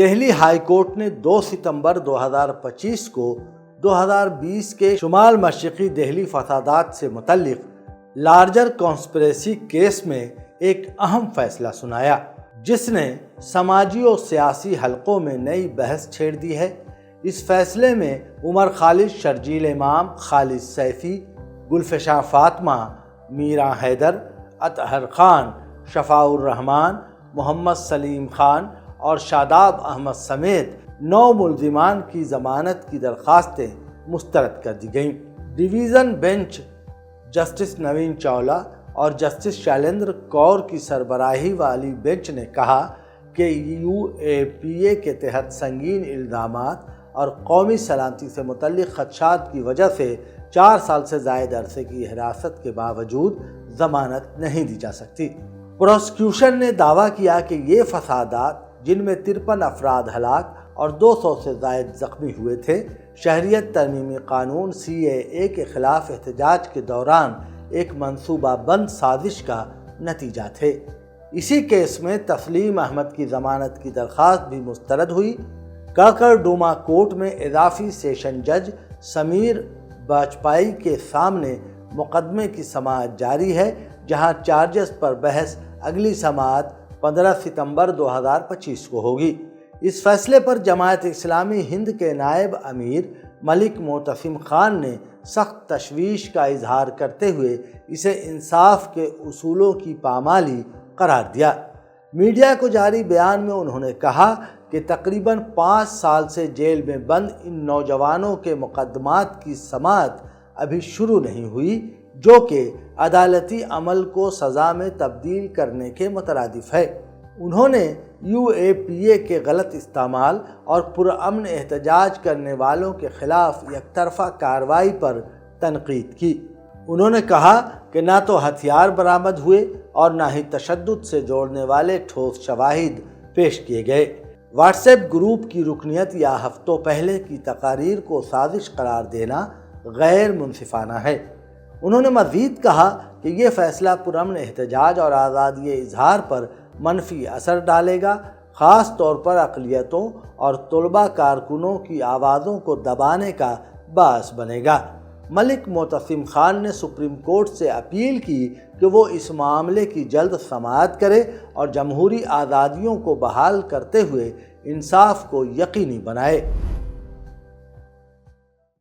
Delhi high court نے 2 ستمبر 2025 کو 2020 کے شمال مشرقی دہلی فسادات سے متعلق لارجر کانسپریسی کیس میں ایک اہم فیصلہ سنایا، جس نے سماجی اور سیاسی حلقوں میں نئی بحث چھیڑ دی ہے۔ اس فیصلے میں عمر خالد، شرجیل امام، خالد سیفی، گلفشاں فاطمہ، میرا حیدر، اطہر خان، شفاء الرحمان، محمد سلیم خان اور شاداب احمد سمیت 9 ملزمان کی ضمانت کی درخواستیں مسترد کر دی گئیں۔ Division bench justice Navin Chawla اور جسٹس شیلیندر کور کی سربراہی والی بینچ نے کہا کہ UAPA کے تحت سنگین الزامات اور قومی سلامتی سے متعلق خدشات کی وجہ سے 4 سال سے زائد عرصے کی حراست کے باوجود ضمانت نہیں دی جا سکتی۔ پروسیکیوشن نے دعویٰ کیا کہ یہ فسادات، جن میں 53 افراد ہلاک اور 200 سے زائد زخمی ہوئے تھے، شہریت ترمیمی قانون CAA کے خلاف احتجاج کے دوران ایک منصوبہ بند سازش کا نتیجہ تھے۔ اسی کیس میں تسلیم احمد کی ضمانت کی درخواست بھی مسترد ہوئی۔ کاکرڈوما کورٹ میں اضافی سیشن جج سمیر باجپائی کے سامنے مقدمے کی سماعت جاری ہے، جہاں چارجز پر بحث اگلی سماعت 15 ستمبر 2025 کو ہوگی۔ اس فیصلے پر جماعت اسلامی ہند کے نائب امیر ملک معتصم خان نے سخت تشویش کا اظہار کرتے ہوئے اسے انصاف کے اصولوں کی پامالی قرار دیا۔ میڈیا کو جاری بیان میں انہوں نے کہا کہ تقریباً 5 سال سے جیل میں بند ان نوجوانوں کے مقدمات کی سماعت ابھی شروع نہیں ہوئی، جو کہ عدالتی عمل کو سزا میں تبدیل کرنے کے مترادف ہے۔ انہوں نے UAPA کے غلط استعمال اور پرامن احتجاج کرنے والوں کے خلاف یک طرفہ کارروائی پر تنقید کی۔ انہوں نے کہا کہ نہ تو ہتھیار برآمد ہوئے اور نہ ہی تشدد سے جوڑنے والے ٹھوس شواہد پیش کیے گئے۔ واٹس ایپ گروپ کی رکنیت یا ہفتوں پہلے کی تقاریر کو سازش قرار دینا غیر منصفانہ ہے۔ انہوں نے مزید کہا کہ یہ فیصلہ پرامن احتجاج اور آزادی اظہار پر منفی اثر ڈالے گا، خاص طور پر اقلیتوں اور طلباء کارکنوں کی آوازوں کو دبانے کا باعث بنے گا۔ ملک معتصم خان نے سپریم کورٹ سے اپیل کی کہ وہ اس معاملے کی جلد سماعت کرے اور جمہوری آزادیوں کو بحال کرتے ہوئے انصاف کو یقینی بنائے۔